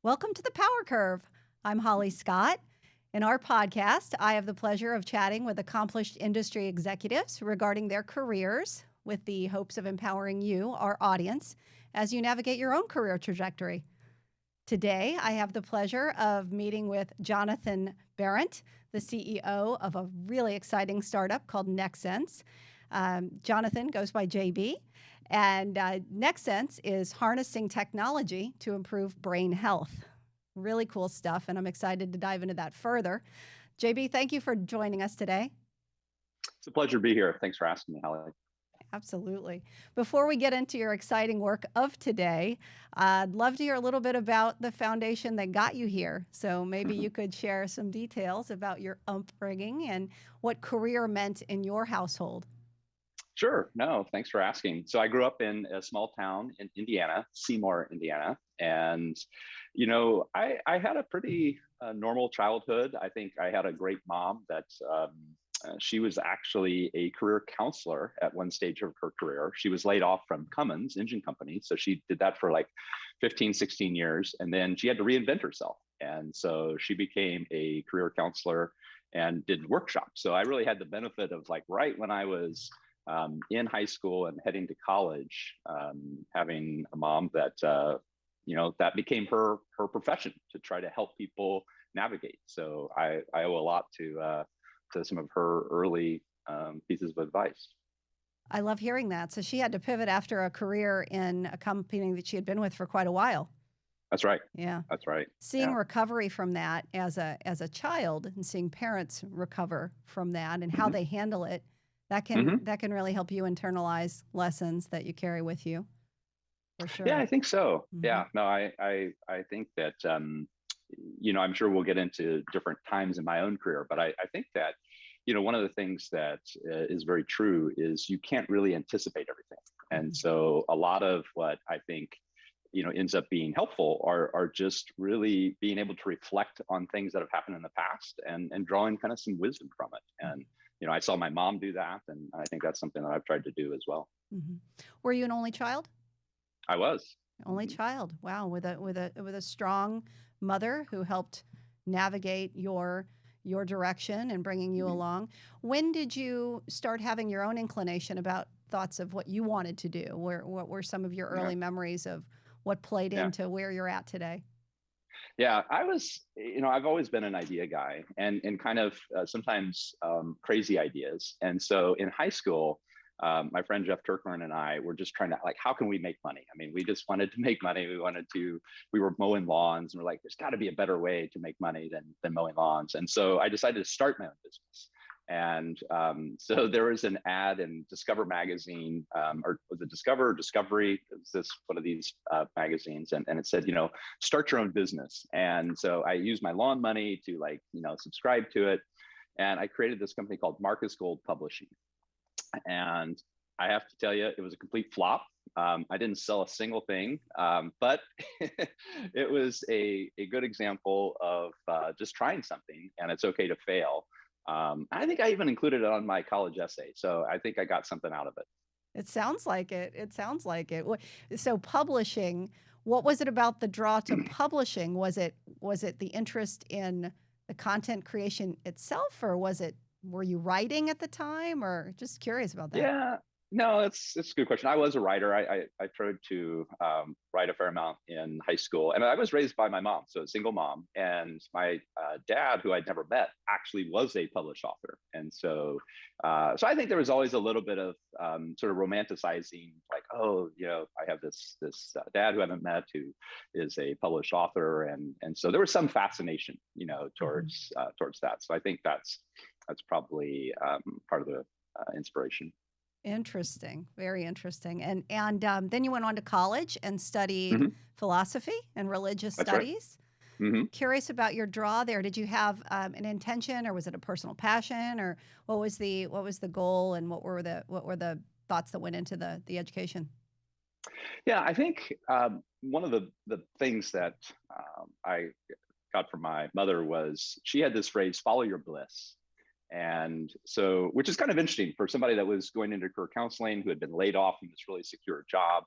Welcome to the Power Curve. I'm Holly Scott. In our podcast, I have the pleasure of chatting with accomplished industry executives regarding their careers with the hopes of empowering you, our audience, as you navigate your own career trajectory. Today, I have the pleasure of meeting with Jonathan Berent, the CEO of a really exciting startup called NextSense. Jonathan goes by JB. And NextSense is harnessing technology to improve brain health. Really cool stuff, and I'm excited to dive into that further. JB, thank you for joining us today. It's a pleasure to be here. Thanks for asking me, Holly. Absolutely. Before we get into your exciting work of today, I'd love to hear a little bit about the foundation that got you here. So maybe you could share some details about your upbringing and what career meant in your household. Sure. No, thanks for asking. So I grew up in a small town in Indiana, Seymour, Indiana. And, I had a pretty normal childhood. I think I had a great mom that she was actually a career counselor at one stage of her career. She was laid off from Cummins Engine Company. So she did that for like 15, 16 years. And then she had to reinvent herself. And so she became a career counselor and did workshops. So I really had the benefit of right when I was in high school and heading to college, having a mom that, that became her profession to try to help people navigate. So I owe a lot to some of her early pieces of advice. I love hearing that. So she had to pivot after a career in a company that she had been with for quite a while. That's right. Yeah. That's right. Seeing recovery from that as a child and seeing parents recover from that and how they handle it, that can really help you internalize lessons that you carry with you. For sure. Yeah, I think so. Yeah, no, I think that, I'm sure we'll get into different times in my own career, but I think that, one of the things that is very true is you can't really anticipate everything. And so a lot of what I think, ends up being helpful are just really being able to reflect on things that have happened in the past and drawing kind of some wisdom from it. And I saw my mom do that, and I think that's something that I've tried to do as well. Were you an only child? I was. Only child. Wow, with a strong mother who helped navigate your direction and bringing you along. When did you start having your own inclination about thoughts of what you wanted to do? What were some of your early memories of what played into where you're at today? Yeah, I was, I've always been an idea guy and kind of sometimes crazy ideas. And so in high school, my friend Jeff Turkman and I were just trying to how can we make money? I mean, we just wanted to make money. We were mowing lawns and we're like, there's got to be a better way to make money than mowing lawns. And so I decided to start my own business. And so there was an ad in Discover magazine, or was it Discover or Discovery? It was this one of these magazines, and it said, start your own business. And so I used my lawn money to subscribe to it, and I created this company called Marcus Gold Publishing. And I have to tell you, it was a complete flop. I didn't sell a single thing, but it was a good example of just trying something, and it's okay to fail. I think I even included it on my college essay. So I think I got something out of it. It sounds like it. So publishing, what was it about the draw to publishing? Was it the interest in the content creation itself, or were you writing at the time, or just curious about that? Yeah. No, it's a good question. I was a writer. I tried to write a fair amount in high school, and I was raised by my mom, so a single mom. And my dad, who I'd never met, actually was a published author. And so I think there was always a little bit of sort of romanticizing, I have this dad who I haven't met who is a published author, and so there was some fascination, towards that. So I think that's probably part of the inspiration. Interesting. Very interesting. And then you went on to college and studied philosophy and religious studies. Right. Curious about your draw there. Did you have an intention, or was it a personal passion, or what was the goal, and what were the thoughts that went into the education? Yeah, I think one of the things that I got from my mother was she had this phrase, follow your bliss. And so, which is kind of interesting for somebody that was going into career counseling, who had been laid off from this really secure job.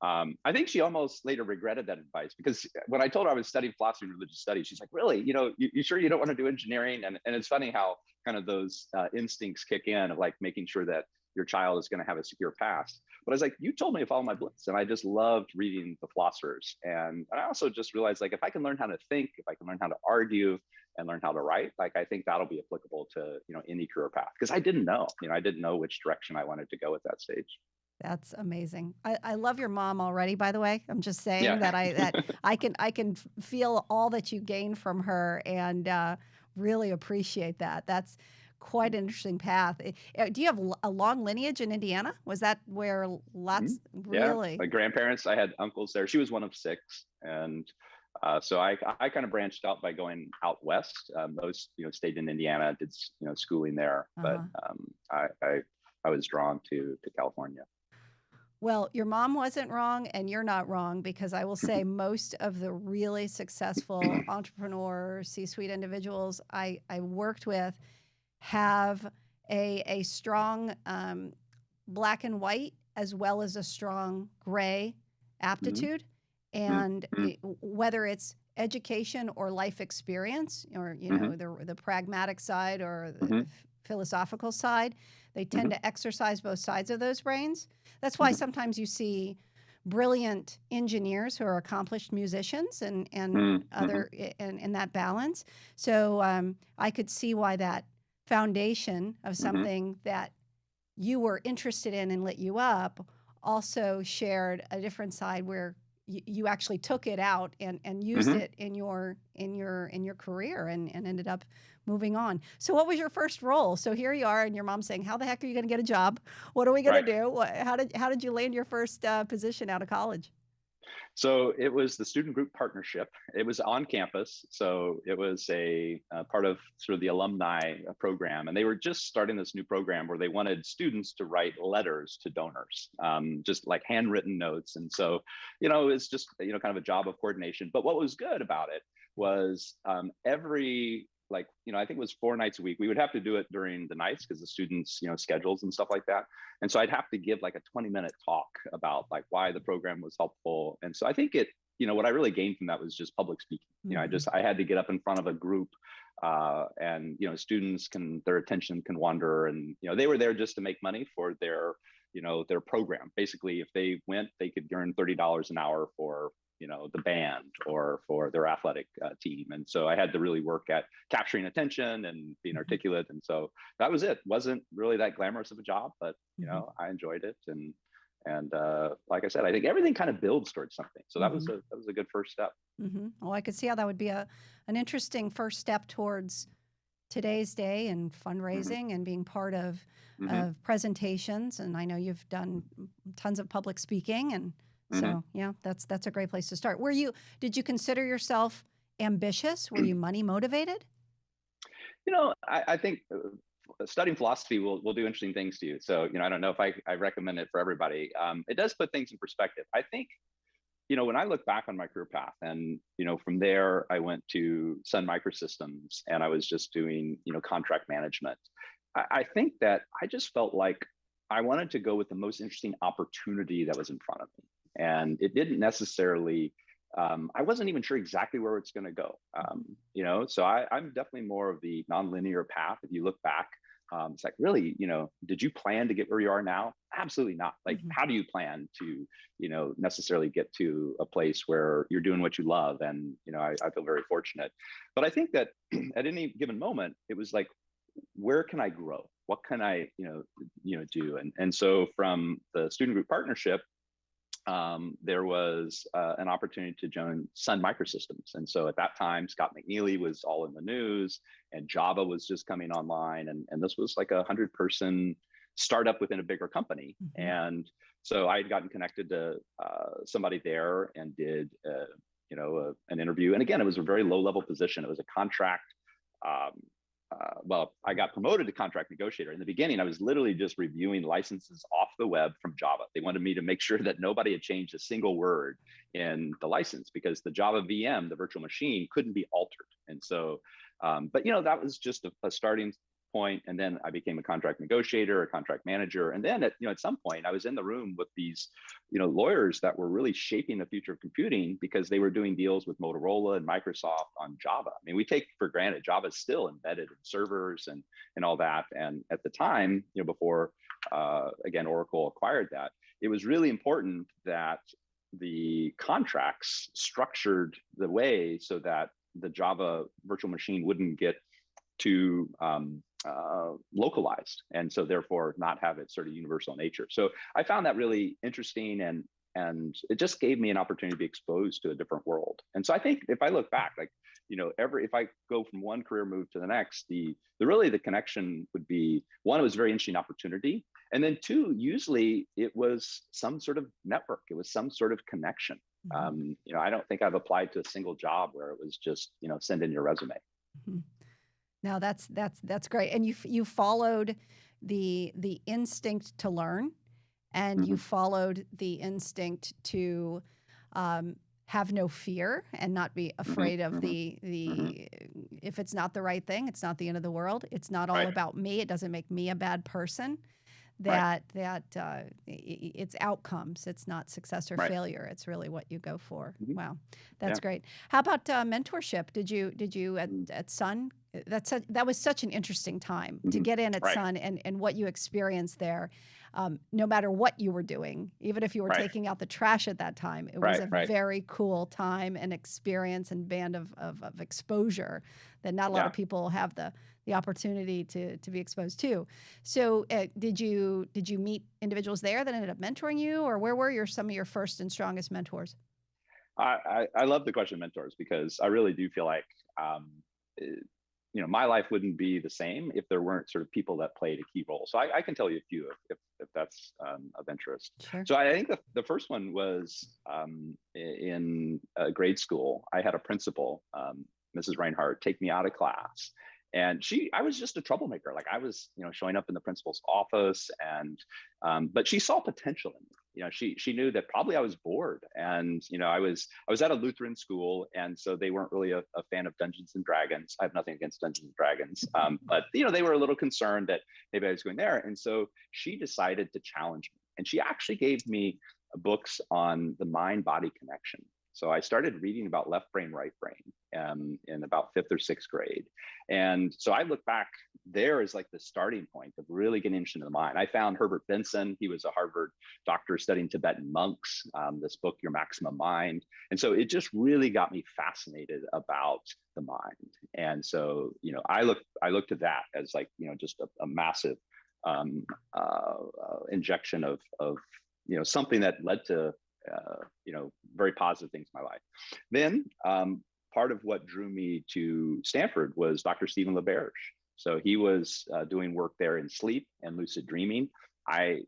I think she almost later regretted that advice, because when I told her I was studying philosophy and religious studies, she's like, really, you sure you don't want to do engineering? And it's funny how kind of those instincts kick in of like making sure that your child is going to have a secure past. But I was like, you told me to follow my bliss. And I just loved reading the philosophers. And I also just realized, like, if I can learn how to think, if I can learn how to argue and learn how to write, like, I think that'll be applicable to, any career path. Because I didn't know, I didn't know which direction I wanted to go at that stage. That's amazing. I love your mom already, by the way. I'm just saying Yeah. that I can feel all that you gained from her, and really appreciate that. That's quite an interesting path. Do you have a long lineage in Indiana? Was that where Mhm. lots Yeah. really? My grandparents, I had uncles there. She was one of six. And so I kind of branched out by going out west. Most, stayed in Indiana, did, schooling there. But Uh-huh. I was drawn to California. Well, your mom wasn't wrong, and you're not wrong, because I will say most of the really successful entrepreneurs, C-suite individuals I worked with have a strong black and white, as well as a strong gray Mhm. aptitude. Mhm. And Mhm. whether it's education or life experience, or Mhm. the pragmatic side or the Mhm. philosophical side, they tend Mhm. to exercise both sides of those brains. That's why Mhm. sometimes you see brilliant engineers who are accomplished musicians, and Mhm. Mhm. other in that balance. So I could see why that foundation of Mhm. something that you were interested in and lit you up also shared a different side where you actually took it out and used Mhm. it in your career, and ended up moving on. So what was your first role? So here you are, and your mom's saying, how the heck are you going to get a job? What are we going to Right. do? How did you land your first position out of college? So it was the student group partnership. It was on campus. So it was a part of sort of the alumni program. And they were just starting this new program where they wanted students to write letters to donors, just like handwritten notes. And so, it's just, kind of a job of coordination. But what was good about it was every, like, I think it was 4 nights a week. We would have to do it during the nights because the students, schedules and stuff like that. And so I'd have to give like a 20-minute talk about like why the program was helpful. And so I think what I really gained from that was just public speaking. Mm-hmm. I had to get up in front of a group, and students their attention can wander, and they were there just to make money for their program. Basically, if they went, they could earn $30 an hour for the band or for their athletic team. And so I had to really work at capturing attention and being Mm-hmm. articulate. And so that was it. Wasn't really that glamorous of a job, but Mm-hmm. I enjoyed it. And like I said, I think everything kind of builds towards something. So Mm-hmm. that was a good first step. Mm-hmm. Well, I could see how that would be an interesting first step towards today's day and Hmm. fundraising and being part of Hmm. presentations. And I know you've done tons of public speaking, and Hmm. so yeah, that's a great place to start. Did you consider yourself ambitious? Were you money motivated? I think studying philosophy will do interesting things to you. So, I don't know if I recommend it for everybody. It does put things in perspective. I think, when I look back on my career path, and, from there, I went to Sun Microsystems, and I was just doing, contract management. I think that I just felt like I wanted to go with the most interesting opportunity that was in front of me. And it didn't necessarily, I wasn't even sure exactly where it's going to go. So I'm definitely more of the nonlinear path. If you look back, it's like, really, did you plan to get where you are now? Absolutely not. Like, Mm-hmm. how do you plan to, necessarily get to a place where you're doing what you love? And, I feel very fortunate. But I think that at any given moment, it was like, where can I grow? What can I, do? And so from the student group partnership, there was an opportunity to join Sun Microsystems. And so at that time, Scott McNealy was all in the news, and Java was just coming online. And this was like 100-person startup within a bigger company. Mm-hmm. And so I had gotten connected to somebody there and did, an interview. And again, it was a very low level position. It was a contract. Um, well, I got promoted to contract negotiator. In the beginning, I was literally just reviewing licenses off the web from Java. They wanted me to make sure that nobody had changed a single word in the license, because the Java VM, the virtual machine, couldn't be altered. And so, but that was just a starting point, and then I became a contract negotiator, a contract manager, and then at some point I was in the room with these lawyers that were really shaping the future of computing because they were doing deals with Motorola and Microsoft on Java. I mean, we take for granted Java is still embedded in servers and all that. And at the time, before again Oracle acquired that, it was really important that the contracts structured the way so that the Java virtual machine wouldn't get too localized, and so therefore not have its sort of universal nature. So I found that really interesting, and it just gave me an opportunity to be exposed to a different world. And so I think if I look back, like if I go from one career move to the next, the connection would be, one, it was a very interesting opportunity, and then two, usually it was some sort of network, it was some sort of connection. Mm-hmm. I don't think I've applied to a single job where it was just send in your resume. Mm-hmm. Now that's great, and you followed the instinct to learn, and you followed the instinct to have no fear and not be afraid of the if it's not the right thing, it's not the end of the world. It's not all about me. It doesn't make me a bad person. It's outcomes. It's not success or failure. It's really what you go for. Wow, that's great. How about mentorship? Did you at Sun? That was such an interesting time to get in at Sun, and what you experienced there. No matter what you were doing, even if you were taking out the trash at that time, it was a very cool time and experience and band of exposure that not a lot of people have the opportunity to be exposed to. So did you meet individuals there that ended up mentoring you, or where were some of your first and strongest mentors? I love the question of mentors, because I really do feel like my life wouldn't be the same if there weren't sort of people that played a key role. So I can tell you a few if that's of interest. Sure. So I think the first one was in grade school. I had a principal, Mrs. Reinhardt, take me out of class. And I was just a troublemaker. Like I was, showing up in the principal's office, and but she saw potential in me. She knew that probably I was bored, and I was at a Lutheran school, and so they weren't really a fan of Dungeons and Dragons. I have nothing against Dungeons and Dragons, but they were a little concerned that maybe I was going there, and so she decided to challenge me, and she actually gave me books on the mind-body connection. So I started reading about left brain, right brain in about 5th or 6th grade. And so I look back there as like the starting point of really getting interested in the mind. I found Herbert Benson. He was a Harvard doctor studying Tibetan monks, this book, Your Maximum Mind. And so it just really got me fascinated about the mind. And so, I look to that as like, just a massive injection of something that led to very positive things in my life. Then part of what drew me to Stanford was Dr. Stephen LaBerge. So he was doing work there in sleep and lucid dreaming. I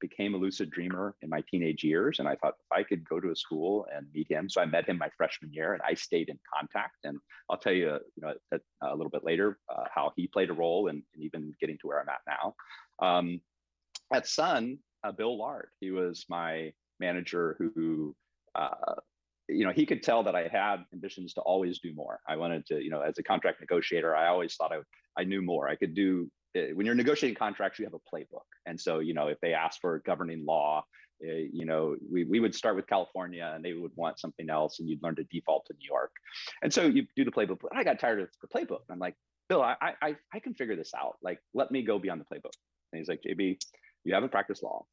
became a lucid dreamer in my teenage years, and I thought if I could go to a school and meet him. So I met him my freshman year, and I stayed in contact. And I'll tell you, a little bit later how he played a role in even getting to where I'm at now. At Sun, Bill Lard, he was my manager who, he could tell that I had ambitions to always do more. I wanted to, as a contract negotiator, I always thought I knew more. I could do, when you're negotiating contracts, you have a playbook. And so, if they ask for governing law, we would start with California and they would want something else, and you'd learn to default to New York. And so you do the playbook. I got tired of the playbook. I'm like, Bill, I can figure this out. Like, let me go beyond the playbook. And he's like, JB, you haven't practiced law.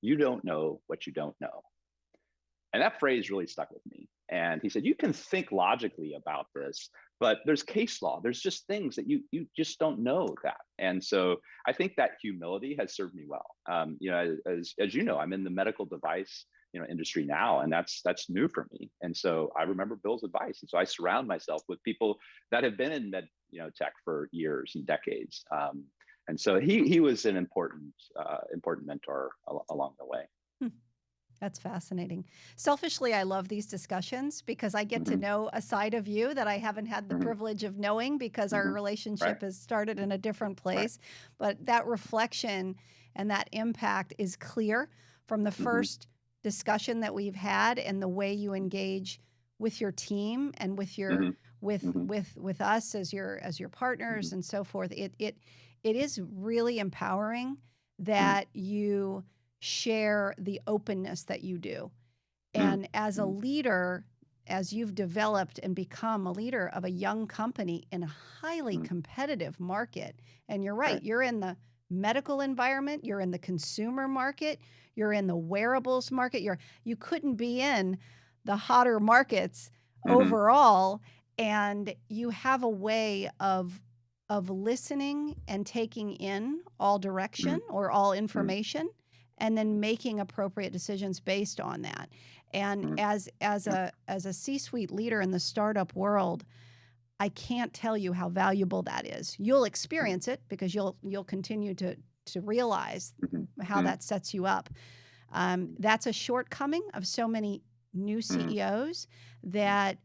You don't know what you don't know. And that phrase really stuck with me. And he said, you can think logically about this, but there's case law. There's just things that you just don't know that. And so I think that humility has served me well. As you know, I'm in the medical device industry now, and that's new for me. And so I remember Bill's advice. And so I surround myself with people that have been in med tech for years and decades. And so he was an important mentor along the way. That's fascinating. Selfishly, I love these discussions because I get to know a side of you that I haven't had the privilege of knowing, because our relationship has started in a different place. But that reflection and that impact is clear from the first discussion that we've had, and the way you engage with your team and with your with us as your partners and so forth. it is really empowering that you share the openness that you do. And as a leader, as you've developed and become a leader of a young company in a highly competitive market, and you're right, you're in the medical environment, you're in the consumer market, you're in the wearables market, you couldn't be in the hotter markets overall, and you have a way of listening and taking in all direction or all information, and then making appropriate decisions based on that. And as a C-suite leader in the startup world, I can't tell you how valuable that is. You'll experience it because you'll continue to realize how that sets you up. That's a shortcoming of so many new CEOs that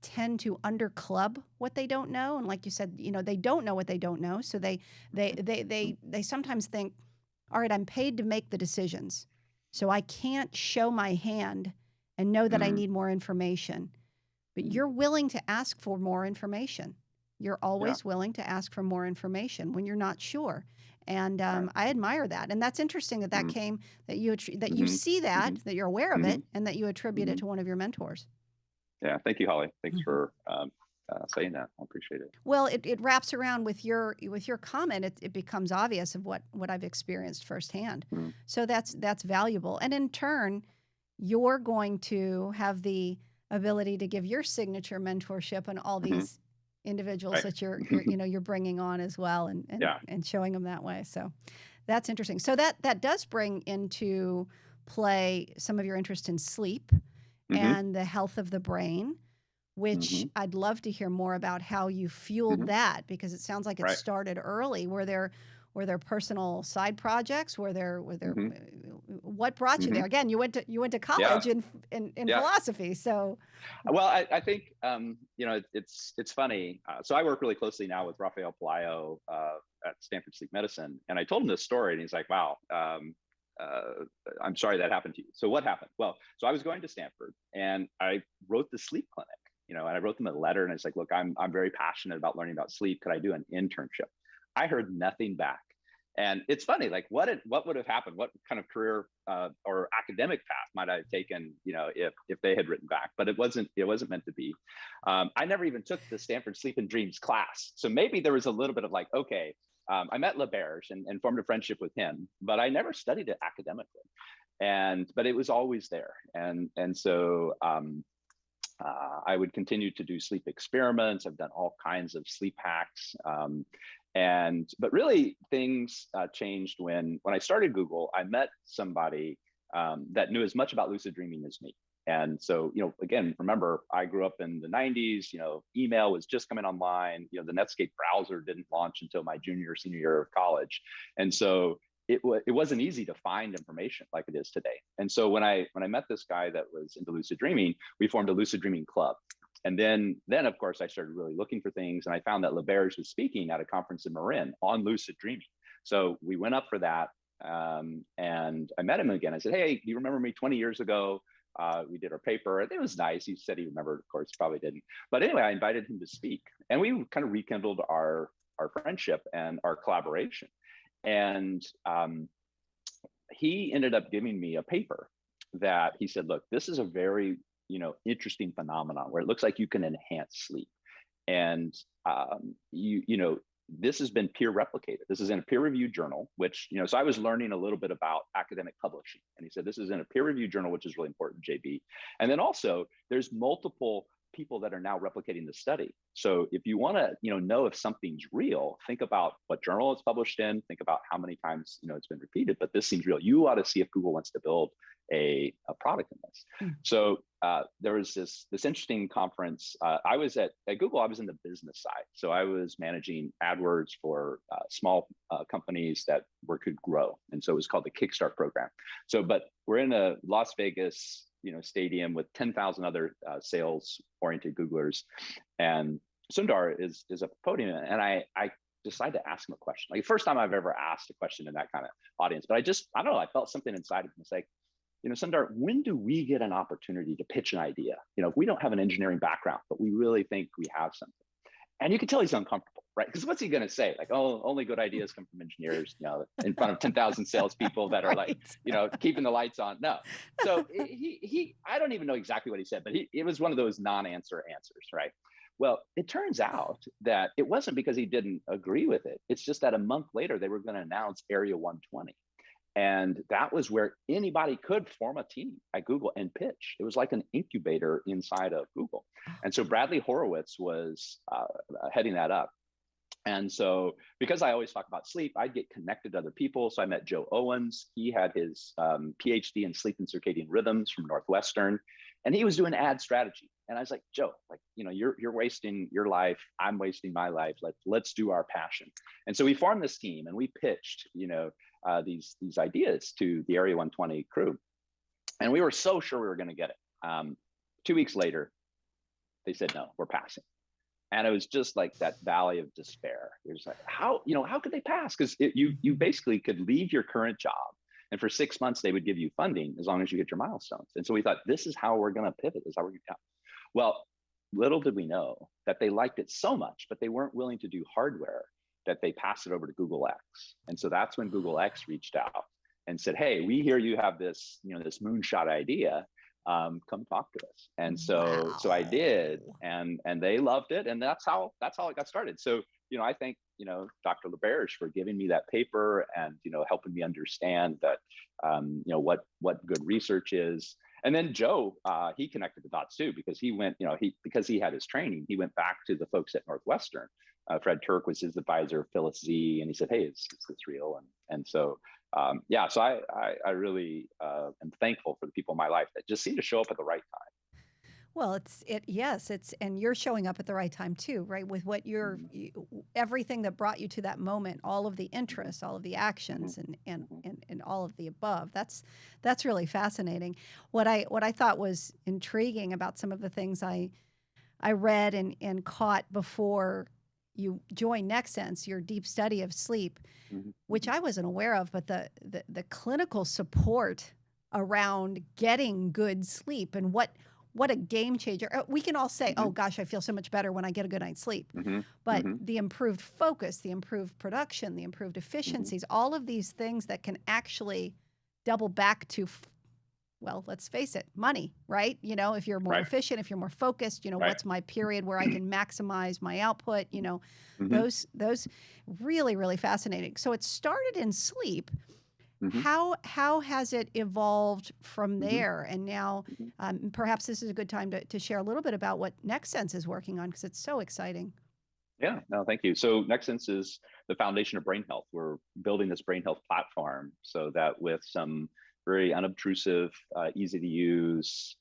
tend to underclub what they don't know. And like you said, they don't know what they don't know. So they sometimes think, all right, I'm paid to make the decisions, so I can't show my hand and know that I need more information. But you're willing to ask for more information. You're always willing to ask for more information when you're not sure. And I admire that. And that's interesting that came, that you see that you're aware of it, and that you attribute it to one of your mentors. Yeah, thank you, Holly. Thanks for saying that. I appreciate it. Well, it wraps around with your comment. It becomes obvious of what I've experienced firsthand. So that's valuable. And in turn, you're going to have the ability to give your signature mentorship on all these individuals that you're bringing on as well, and showing them that way. So that's interesting. So that does bring into play some of your interest in sleep and the health of the brain, which I'd love to hear more about how you fueled that, because it sounds like it started early. Were there personal side projects? Were there what brought you there? Again, you went to college in philosophy. So, well, I think it's funny. So I work really closely now with Rafael Pelayo at Stanford Sleep Medicine, and I told him this story, and he's like, "Wow, I'm sorry that happened to you." So what happened? Well, so I was going to Stanford, and I wrote the sleep clinic. And I wrote them a letter, and I was like, "Look, I'm very passionate about learning about sleep. Could I do an internship?" I heard nothing back. And it's funny, like what would have happened? What kind of career or academic path might I have taken, if they had written back? But it wasn't meant to be. I never even took the Stanford Sleep and Dreams class, so maybe there was a little bit of like, okay, I met LaBerge and formed a friendship with him, but I never studied it academically, but it was always there, and so. I would continue to do sleep experiments. I've done all kinds of sleep hacks. But really things changed when I started Google. I met somebody that knew as much about lucid dreaming as me. And so, again, remember, I grew up in the 90s, email was just coming online, the Netscape browser didn't launch until my junior or senior year of college. And so it wasn't easy to find information like it is today. And so when I met this guy that was into lucid dreaming, we formed a lucid dreaming club. And then of course, I started really looking for things, and I found that LaBerge was speaking at a conference in Marin on lucid dreaming. So we went up for that, and I met him again. I said, "Hey, do you remember me 20 years ago? We did our paper." It was nice. He said he remembered. Of course, probably didn't. But anyway, I invited him to speak, and we kind of rekindled our friendship and our collaboration. And he ended up giving me a paper that he said, "Look, this is a very interesting phenomenon where it looks like you can enhance sleep, and this has been peer replicated. This is in a peer-reviewed journal, which so I was learning a little bit about academic publishing, and he said this is in a peer-reviewed journal, which is really important, JB. And then also there's multiple people that are now replicating the study. So if you want to know if something's real, think about what journal it's published in, think about how many times it's been repeated, but this seems real. You ought to see if Google wants to build a product in this." So there was this interesting conference. I was at Google, I was in the business side. So I was managing AdWords for small companies that could grow. And so it was called the Kickstart program. So, but we're in a Las Vegas stadium with 10,000 other sales-oriented Googlers, and Sundar is at the podium, and I decided to ask him a question. Like the first time I've ever asked a question in that kind of audience, but I don't know, I felt something inside of me. It's like, Sundar, when do we get an opportunity to pitch an idea? If we don't have an engineering background, but we really think we have something. And you could tell he's uncomfortable. right? Because what's he going to say? Like, oh, only good ideas come from engineers, in front of 10,000 salespeople that are like, Right. keeping the lights on. No. So I don't even know exactly what he said, but it was one of those non-answer answers, right? Well, it turns out that it wasn't because he didn't agree with it. It's just that a month later, they were going to announce Area 120. And that was where anybody could form a team at Google and pitch. It was like an incubator inside of Google. And so Bradley Horowitz was heading that up. And so, because I always talk about sleep, I'd get connected to other people. So I met Joe Owens. He had his PhD in sleep and circadian rhythms from Northwestern, and he was doing ad strategy. And I was like, Joe, like, you're wasting your life. I'm wasting my life. Let's do our passion. And so we formed this team, and we pitched, these ideas to the Area 120 crew, and we were so sure we were going to get it. 2 weeks later, they said, no, we're passing. And it was just like that valley of despair. It was like, how could they pass? Because you basically could leave your current job, and for 6 months they would give you funding as long as you hit your milestones. And so we thought, this is how we're going to pivot. Is how we're going to. Well, little did we know that they liked it so much, but they weren't willing to do hardware, that they passed it over to Google X. And so that's when Google X reached out and said, hey, we hear you have this, this moonshot idea. Come talk to us. And so I did, and they loved it, and that's how it got started. So I thank Dr. LaBerge for giving me that paper and helping me understand that what good research is. And then Joe, he connected the dots too, because he went, because he had his training, he went back to the folks at Northwestern. Fred Turk was his advisor, Phyllis Z, and he said, hey, is this real? And so so I really am thankful for the people in my life that just seem to show up at the right time. Well, and you're showing up at the right time too, right? With what everything that brought you to that moment, all of the interests, all of the actions, and all of the above. That's really fascinating. What I thought was intriguing about some of the things I read and caught before you joined NextSense, your deep study of sleep, which I wasn't aware of, but the clinical support around getting good sleep and what a game changer. We can all say, oh gosh, I feel so much better when I get a good night's sleep. But the improved focus, the improved production, the improved efficiencies, all of these things that can actually double back to, well, let's face it, money, right? If you're more efficient, if you're more focused, what's my period where I can maximize my output, those really, really fascinating. So it started in sleep. How has it evolved from there? And now perhaps this is a good time to share a little bit about what NextSense is working on, because it's so exciting. Yeah, no, thank you. So NextSense is the foundation of brain health. We're building this brain health platform so that with some very unobtrusive, easy to use,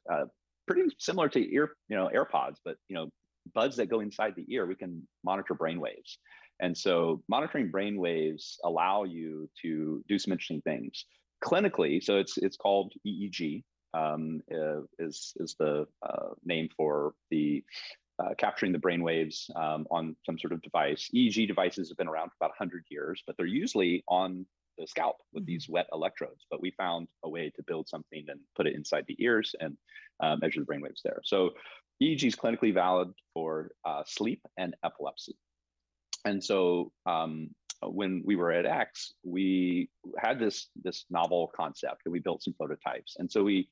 pretty similar to AirPods, but buds that go inside the ear, we can monitor brain waves. And so monitoring brain waves allow you to do some interesting things clinically. So it's called EEG, is the name for the capturing the brain waves on some sort of device. EEG devices have been around for about 100 years, but they're usually on the scalp with these wet electrodes. But we found a way to build something and put it inside the ears and measure the brain waves there. So EEG is clinically valid for sleep and epilepsy. And so when we were at X, we had this novel concept, and we built some prototypes. And so we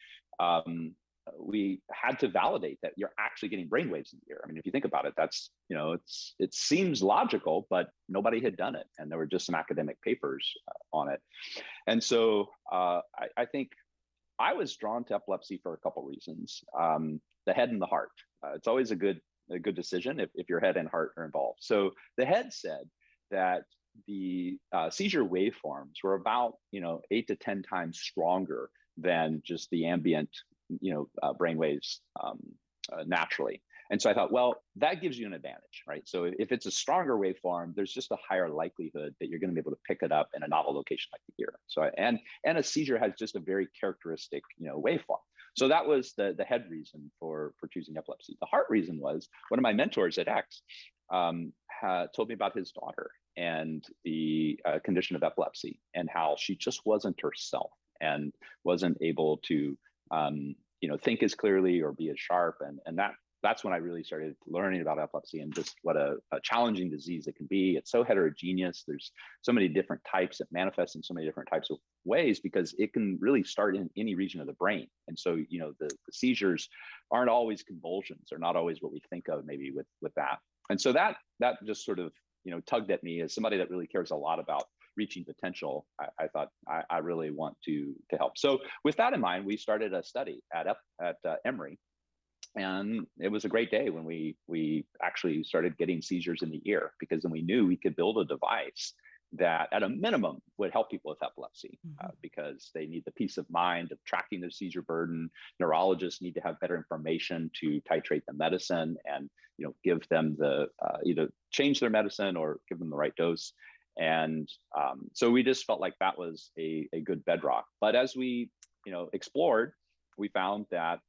had to validate that you're actually getting brainwaves in the ear. I mean, if you think about it, that's it seems logical, but nobody had done it, and there were just some academic papers on it. And so I think I was drawn to epilepsy for a couple reasons: the head and the heart. It's always a good decision if your head and heart are involved. So the head said that the seizure waveforms were about 8 to 10 times stronger than just the ambient brain waves naturally. And so I thought, well, that gives you an advantage, right? So if it's a stronger waveform, there's just a higher likelihood that you're going to be able to pick it up in a novel location like the ear. So and a seizure has just a very characteristic waveform. So that was the head reason for choosing epilepsy. The heart reason was one of my mentors at X told me about his daughter and the condition of epilepsy, and how she just wasn't herself and wasn't able to think as clearly or be as sharp, and that that's when I really started learning about epilepsy and just what a challenging disease it can be. It's so heterogeneous. There's so many different types that manifest in so many different types of ways because it can really start in any region of the brain. And so, the seizures aren't always convulsions. They're not always what we think of maybe with that. And so that just sort of, tugged at me as somebody that really cares a lot about reaching potential. I thought I really want to help. So with that in mind, we started a study at Emory. And it was a great day when we actually started getting seizures in the ear, because then we knew we could build a device that at a minimum would help people with epilepsy, because they need the peace of mind of tracking their seizure burden. Neurologists need to have better information to titrate the medicine and give them the either change their medicine or give them the right dose. And so we just felt like that was a good bedrock. But as we explored, we found that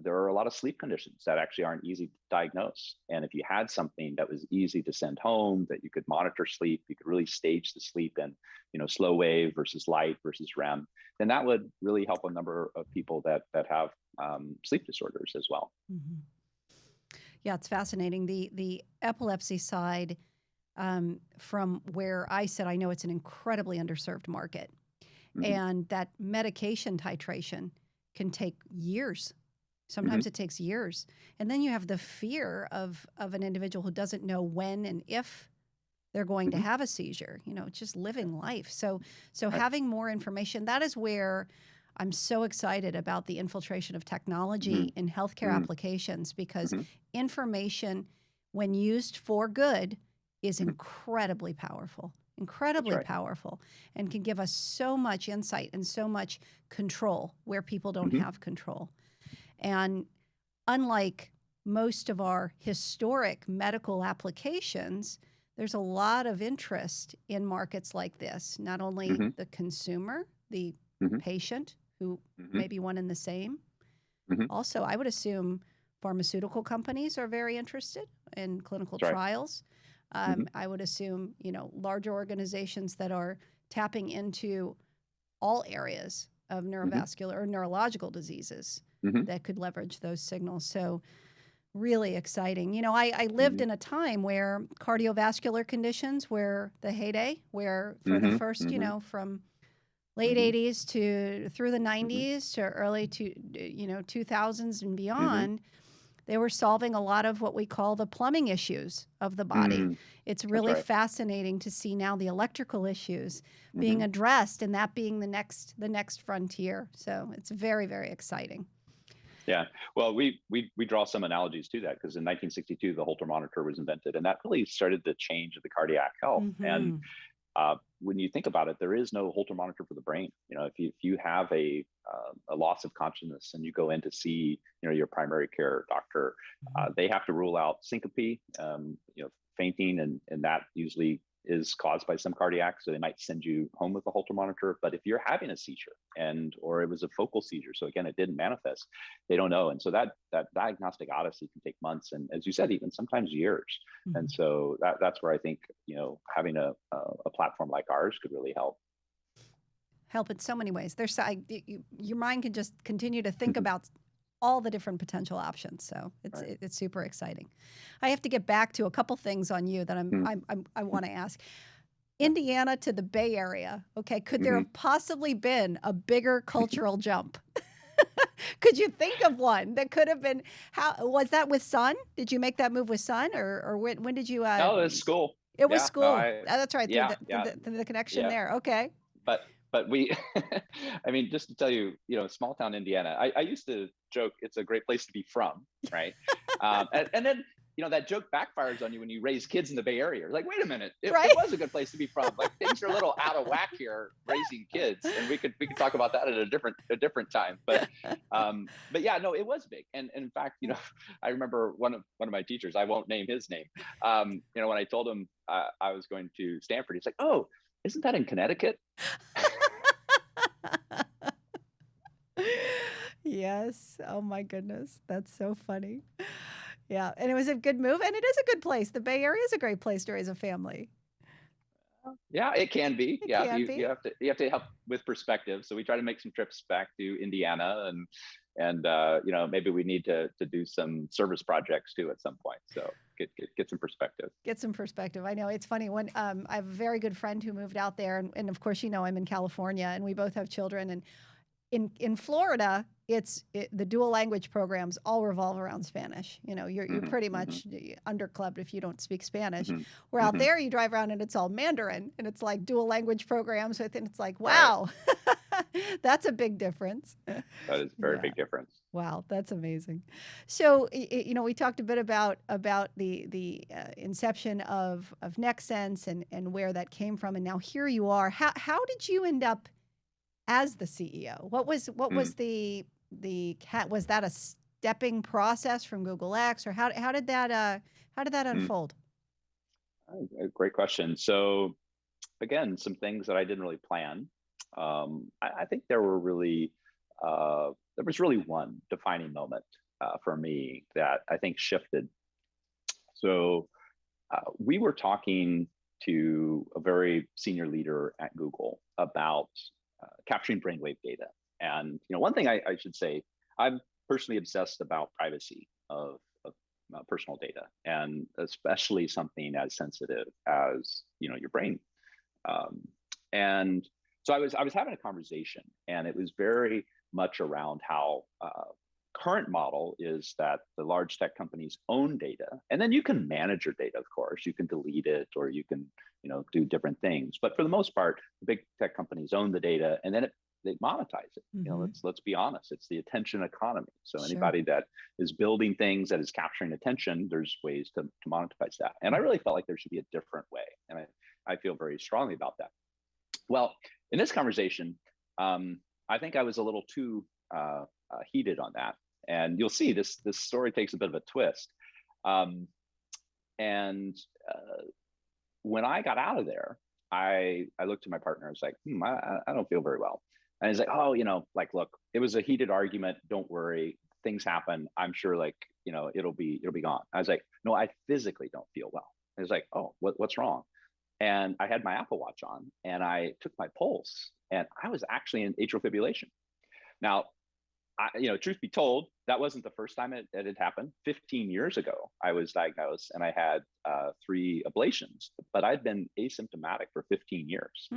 there are a lot of sleep conditions that actually aren't easy to diagnose. And if you had something that was easy to send home, that you could monitor sleep, you could really stage the sleep in, slow wave versus light versus REM, then that would really help a number of people that have sleep disorders as well. Mm-hmm. Yeah, it's fascinating. The epilepsy side, from where I sit, I know it's an incredibly underserved market, and that medication titration can take years. Sometimes it takes years. And then you have the fear of an individual who doesn't know when and if they're going to have a seizure. It's just living life. So having more information, that is where I'm so excited about the infiltration of technology in healthcare applications, because information, when used for good, is incredibly powerful. Incredibly powerful, and can give us so much insight and so much control where people don't have control. And unlike most of our historic medical applications, there's a lot of interest in markets like this. Not only the consumer, the patient, who may be one and the same. Also, I would assume pharmaceutical companies are very interested in clinical trials. I would assume, larger organizations that are tapping into all areas of neurovascular or neurological diseases that could leverage those signals. So really exciting. I lived in a time where cardiovascular conditions were the heyday, where for the first, from late 80s to through the 90s to early 2000s and beyond, they were solving a lot of what we call the plumbing issues of the body. It's really fascinating to see now the electrical issues being addressed, and that being the next frontier. So it's very, very exciting. Yeah, well, we draw some analogies to that, because in 1962 the Holter Monitor was invented, and that really started the change of the cardiac health. And when you think about it, there is no Holter monitor for the brain. If you have a loss of consciousness and you go in to see your primary care doctor, they have to rule out syncope, fainting, and that usually is caused by some cardiac, so they might send you home with a Holter monitor. But if you're having a seizure or it was a focal seizure, so again, it didn't manifest, they don't know. And so that diagnostic odyssey can take months, and as you said, even sometimes years. And so that's where I think having a platform like ours could really help in so many ways. Your mind can just continue to think about all the different potential options. So it's super exciting. I have to get back to a couple things on you that I want to ask. Indiana to the Bay Area. Okay, could there have possibly been a bigger cultural jump? Could you think of one that could have been? How was that with Sun? Did you make that move with Sun, or when did you? No, it was school. It was school. That's right. Through the connection there. Okay. But we, I mean, just to tell you, small town Indiana, I used to joke it's a great place to be from, right? And then, that joke backfires on you when you raise kids in the Bay Area. You're like, wait a minute, it was a good place to be from. Like, things are a little out of whack here raising kids, and we could talk about that at a different time. But yeah, no, it was big. And in fact, I remember one of my teachers, I won't name his name, when I told him I was going to Stanford, he's like, oh, isn't that in Connecticut? Yes. Oh my goodness. That's so funny. Yeah. And it was a good move, and it is a good place. The Bay Area is a great place to raise a family. Yeah, it can be. You have to help with perspective. So we try to make some trips back to Indiana and maybe we need to do some service projects too at some point. So get some perspective. Get some perspective. I know it's funny when I have a very good friend who moved out there, and of course, I'm in California, and we both have children, and in Florida, the dual language programs all revolve around Spanish. You're pretty much underclubbed if you don't speak Spanish. Where out there, you drive around and it's all Mandarin, and it's like dual language programs and it's like, wow, right. That's a big difference. That is a very big difference. Wow, that's amazing. So, we talked a bit about the inception of NextSense and where that came from, and now here you are. How did you end up as the CEO? What was the was that a stepping process from Google X, or how did that unfold? Great question. So again, some things that I didn't really plan. I think there was really one defining moment for me that I think shifted. So we were talking to a very senior leader at Google about capturing brainwave data. And one thing I should say, I'm personally obsessed about privacy of personal data, and especially something as sensitive as your brain. And so I was having a conversation, and it was very much around how current model is that the large tech companies own data, and then you can manage your data. Of course, you can delete it, or you can do different things. But for the most part, the big tech companies own the data, and then they monetize it. Let's be honest, it's the attention economy. So anybody that is building things that is capturing attention, there's ways to monetize that. And I really felt like there should be a different way, and I feel very strongly about that. Well, in this conversation, I think I was a little too heated on that, and you'll see this story takes a bit of a twist. When I got out of there, I looked at my partner. I was like, I don't feel very well. And he's like, oh, look, it was a heated argument. Don't worry, things happen. I'm sure, it'll be gone. I was like, no, I physically don't feel well. And he's like, oh, what's wrong? And I had my Apple Watch on, and I took my pulse, and I was actually in atrial fibrillation. Now, truth be told, that wasn't the first time it had happened. 15 years ago, I was diagnosed, and I had 3 ablations, but I'd been asymptomatic for 15 years.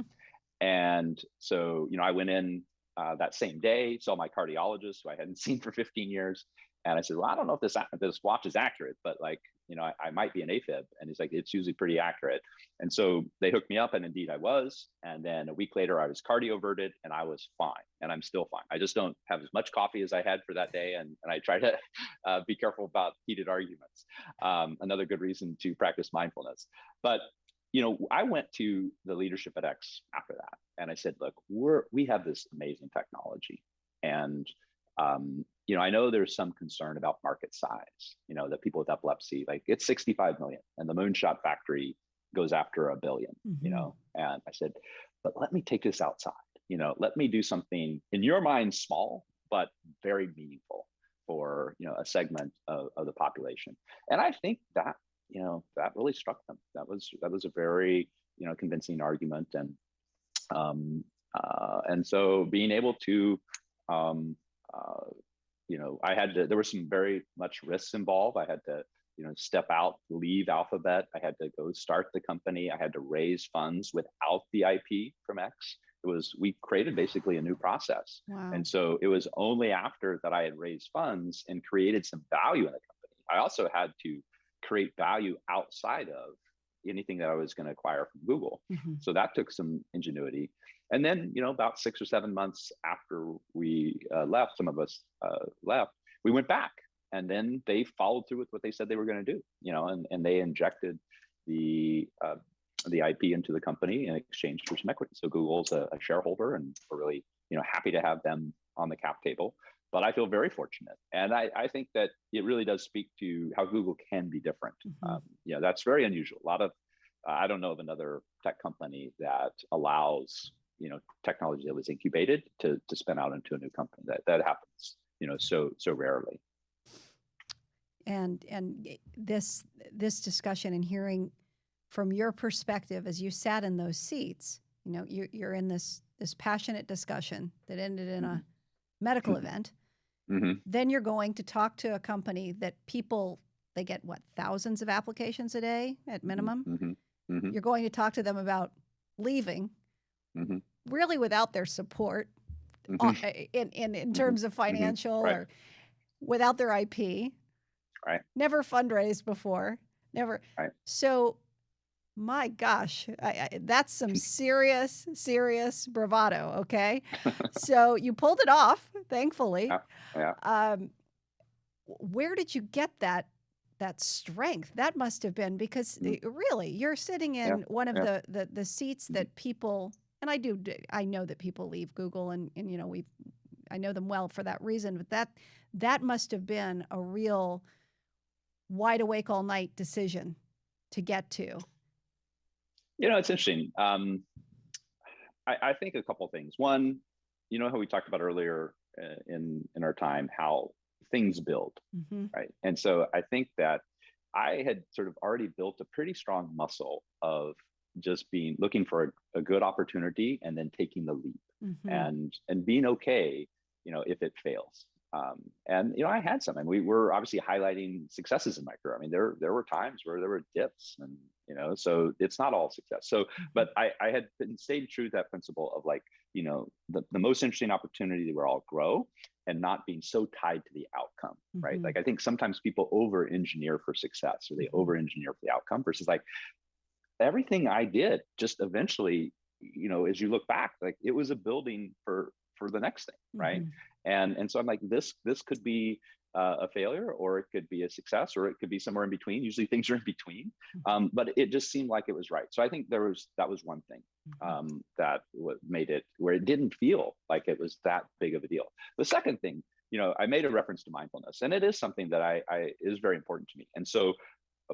And so, I went in that same day, saw my cardiologist, who I hadn't seen for 15 years. And I said, well, I don't know if this watch is accurate, but I might be an AFib. And he's like, it's usually pretty accurate. And so they hooked me up, and indeed I was. And then a week later, I was cardioverted, and I was fine. And I'm still fine. I just don't have as much coffee as I had for that day. And I try to be careful about heated arguments. Another good reason to practice mindfulness. But I went to the leadership at X after that, and I said, look, we have this amazing technology. And I know there's some concern about market size, that people with epilepsy, it's 65 million, and the Moonshot Factory goes after 1 billion, and I said, but let me take this outside, let me do something in your mind small, but very meaningful for, a segment of the population. And I think that, that really struck them. That was a very, convincing argument. And so being able to, there were some very much risks involved. I had to, step out, leave Alphabet. I had to go start the company. I had to raise funds without the IP from X. We created basically a new process. Wow. And so it was only after that I had raised funds and created some value in the company. I also had to create value outside of anything that I was going to acquire from Google. So that took some ingenuity. And then, about 6 or 7 months after we left, some of us left, we went back, and then they followed through with what they said they were going to do, and they injected the IP into the company in exchange for some equity. So Google's a shareholder, and we're really, happy to have them on the cap table. But I feel very fortunate. And I think that it really does speak to how Google can be different. That's very unusual. A lot of, I don't know of another tech company that allows, technology that was incubated to spin out into a new company. That happens, so rarely. And this discussion and hearing from your perspective as you sat in those seats, you're in this passionate discussion that ended in a medical event. Mm-hmm. Then you're going to talk to a company that they get what, thousands of applications a day at minimum. Mm-hmm. Mm-hmm. You're going to talk to them about leaving, Mm-hmm. really without their support Mm-hmm. in Mm-hmm. terms of Mm-hmm. financial Right. or without their IP, Right. never fundraised before, never. Right. So, my gosh, that's some serious, serious bravado. Okay. So you pulled it off, thankfully. Yeah. Yeah. Where did you get that strength? That must have been because really you're sitting Yeah. in one of Yeah. the seats that people, and I know that people leave Google, and I know them well for that reason, but that must have been a real wide awake all night decision to get to. It's interesting. I think a couple of things. One, how we talked about earlier in our time, how things build, Mm-hmm. right? And so I think that I had sort of already built a pretty strong muscle of just looking for a good opportunity and then taking the leap, Mm-hmm. and being okay, if it fails. And I had some, and we were obviously highlighting successes in my career. I mean, there were times where there were dips, and so it's not all success. So, but I had stayed true to that principle of like, the most interesting opportunity where I'll grow, and not being so tied to the outcome, right? Mm-hmm. Like I think sometimes people over engineer for success, or they over engineer for the outcome, versus like everything I did just eventually, as you look back, like it was a building for the next thing, right? And so I'm like, this could be a failure, or it could be a success, or it could be somewhere in between. Usually things are in between, but it just seemed like it was right. So I think that was one thing that made it where it didn't feel like it was that big of a deal. The second thing, I made a reference to mindfulness, and it is something that I is very important to me. And so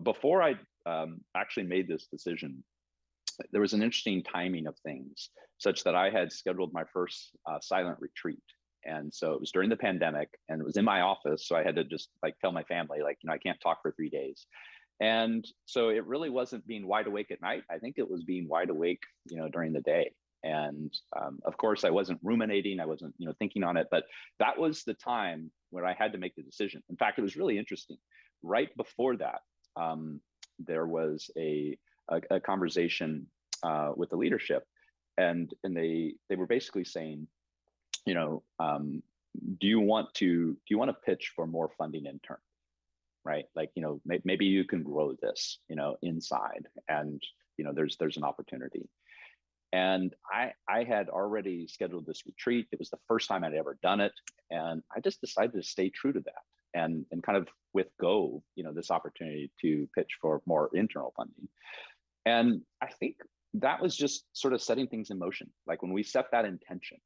before I actually made this decision, there was an interesting timing of things, such that I had scheduled my first silent retreat. And so it was during the pandemic, and it was in my office. So I had to just like tell my family, like, I can't talk for 3 days. And so it really wasn't being wide awake at night. I think it was being wide awake, during the day. And of course, I wasn't ruminating. I wasn't, thinking on it. But that was the time where I had to make the decision. In fact, it was really interesting. Right before that, there was a conversation with the leadership, and they were basically saying, do you want to pitch for more funding internally, right? Like, maybe you can grow this, inside, and there's an opportunity. And I had already scheduled this retreat. It was the first time I'd ever done it, and I just decided to stay true to that, and kind of with go, this opportunity to pitch for more internal funding. And I think that was just sort of setting things in motion. Like when we set that intention,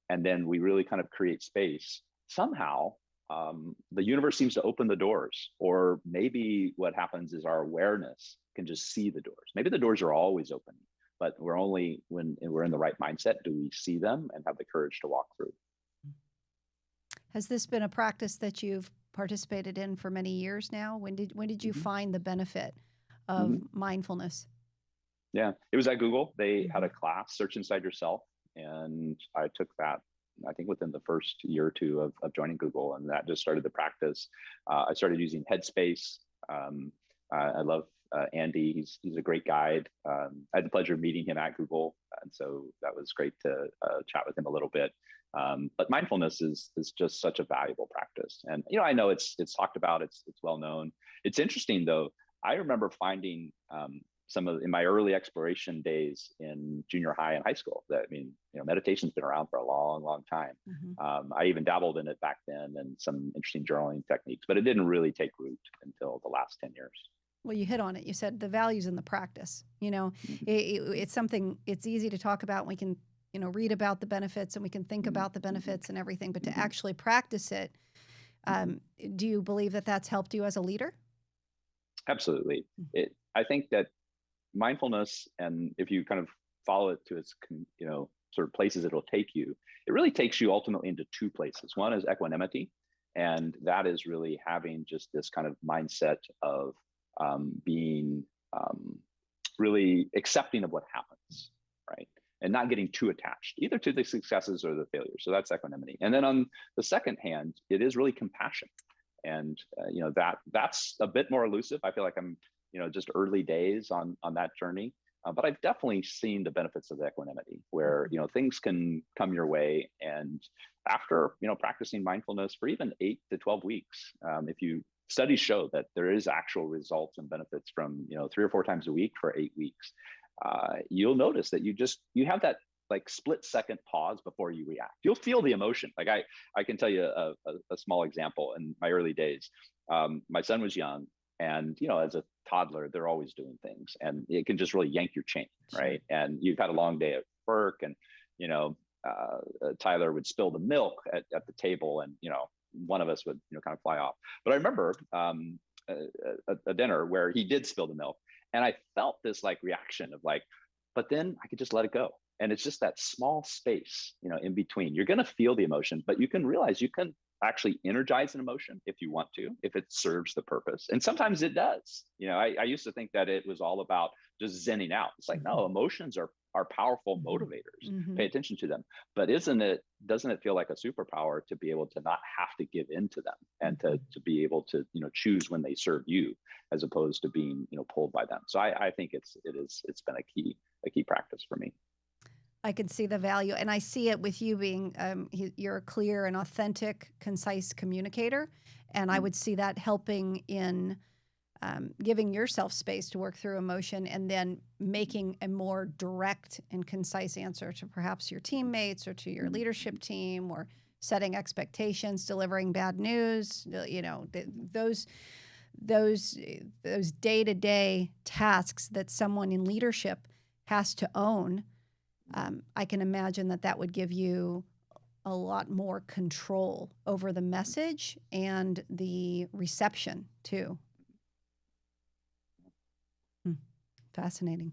and then we really kind of create space, somehow the universe seems to open the doors. Or maybe what happens is our awareness can just see the doors. Maybe the doors are always open, but we're only, when we're in the right mindset, do we see them and have the courage to walk through. Has this been a practice that you've participated in for many years now? When did you find the benefit of mindfulness? Yeah, it was at Google. They had a class, Search Inside Yourself, and I took that, I think, within the first year or two of joining Google, and that just started the practice. I started using Headspace. I love Andy. He's a great guide. I had the pleasure of meeting him at Google, and so that was great to chat with him a little bit. But mindfulness is just such a valuable practice, and I know it's talked about, it's well known. It's interesting though. I remember finding in my early exploration days in junior high and high school that, meditation's been around for a long, long time. I even dabbled in it back then, and some interesting journaling techniques, but it didn't really take root until the last 10 years. Well, you hit on it. You said the values in the practice. It's something, it's easy to talk about. We can, read about the benefits, and we can think about the benefits and everything, but to actually practice it, do you believe that that's helped you as a leader? Absolutely. I think that mindfulness, and if you kind of follow it to its, sort of places it'll take you, it really takes you ultimately into two places. One is equanimity, and that is really having just this kind of mindset of being really accepting of what happens, right? and not getting too attached either to the successes or the failures. So that's equanimity. And then on the second hand, it is really compassion. And that's a bit more elusive. I feel like I'm just early days on that journey. But I've definitely seen the benefits of equanimity, where things can come your way, and after practicing mindfulness for even 8 to 12 weeks, if you studies show that there is actual results and benefits from 3 or 4 times a week for 8 weeks, you'll notice that you have that like split second pause before you react. You'll feel the emotion. Like I can tell you a small example. In my early days, my son was young, and as a toddler, they're always doing things, and it can just really yank your chain, right? And you've had a long day at work, and Tyler would spill the milk at the table, and one of us would kind of fly off. But I remember a dinner where he did spill the milk, and I felt this like reaction of like, but then I could just let it go. And it's just that small space, in between. You're going to feel the emotion, but you can realize you can actually energize an emotion if you want to, if it serves the purpose. And sometimes it does. I used to think that it was all about just zenning out. It's like, no, emotions are powerful motivators. Mm-hmm. Pay attention to them. But doesn't it feel like a superpower to be able to not have to give in to them, and to be able to choose when they serve you, as opposed to being pulled by them. So I think it's been a key practice for me. I can see the value, and I see it with you being you're a clear and authentic, concise communicator, and I would see that helping in giving yourself space to work through emotion, and then making a more direct and concise answer to perhaps your teammates or to your leadership team, or setting expectations, delivering bad news. Those day-to-day tasks that someone in leadership has to own. I can imagine that would give you a lot more control over the message and the reception too. Fascinating.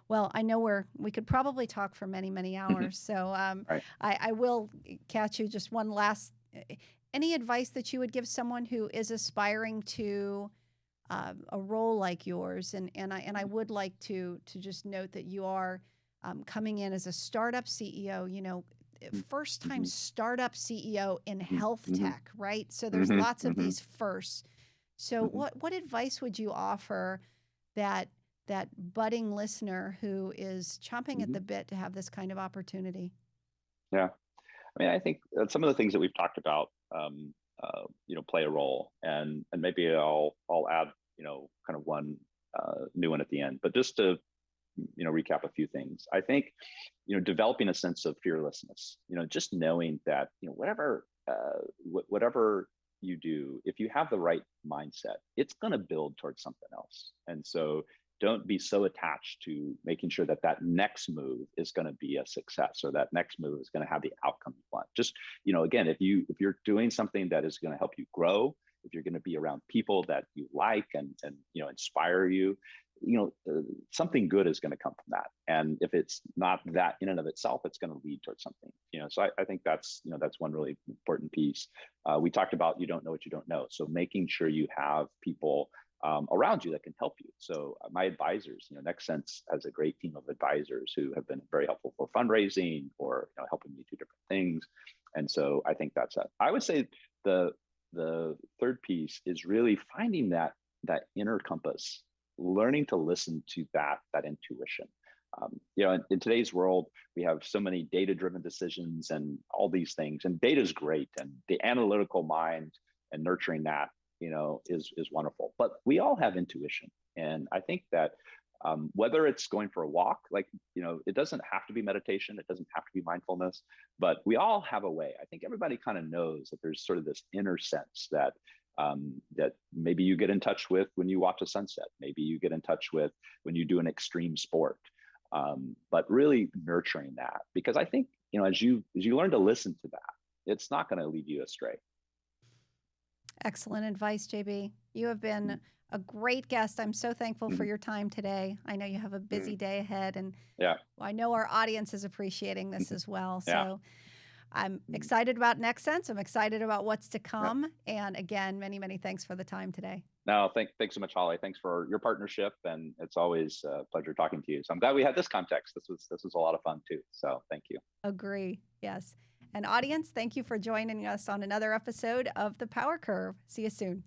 Well, I know we could probably talk for many, many hours. So Right. I will catch you just one last, any advice that you would give someone who is aspiring to a role like yours? And I would like to just note that you are coming in as a startup CEO, first time startup CEO in health tech, right? So there's lots of these firsts. So what advice would you offer that budding listener who is chomping at the bit to have this kind of opportunity? Yeah. I mean, I think some of the things that we've talked about, play a role, and maybe I'll add, kind of one new one at the end, but just to recap a few things. I think, developing a sense of fearlessness, just knowing that, whatever you do, if you have the right mindset, it's going to build towards something else. And so don't be so attached to making sure that next move is going to be a success, or that next move is going to have the outcome you want. Just, again, if you're doing something that is going to help you grow, if you're going to be around people that you like and inspire you, something good is going to come from that. And if it's not that in and of itself, it's going to lead towards something. So I think that's one really important piece. We talked about you don't know what you don't know. So making sure you have people around you that can help you. So my advisors, NextSense has a great team of advisors who have been very helpful for fundraising, or helping me do different things. And so I think that's it. I would say the third piece is really finding that inner compass, learning to listen to that intuition. In today's world, we have so many data-driven decisions and all these things, and data is great, and the analytical mind and nurturing that, is wonderful. But we all have intuition, and I think that whether it's going for a walk, like it doesn't have to be meditation, it doesn't have to be mindfulness, but we all have a way. I think everybody kind of knows that there's sort of this inner sense that maybe you get in touch with when you watch a sunset, maybe you get in touch with when you do an extreme sport, but really nurturing that, because I think as you learn to listen to that, it's not going to lead you astray. Excellent advice, JB. You have been a great guest. I'm so thankful for your time today. I know you have a busy day ahead, and I know our audience is appreciating this as well. So I'm excited about Next Sense. I'm excited about what's to come. And again, many, many thanks for the time today. No, thanks so much, Holly. Thanks for your partnership, and it's always a pleasure talking to you. So I'm glad we had this context. This was a lot of fun too. So thank you. Agree. Yes. And audience, thank you for joining us on another episode of The Power Curve. See you soon.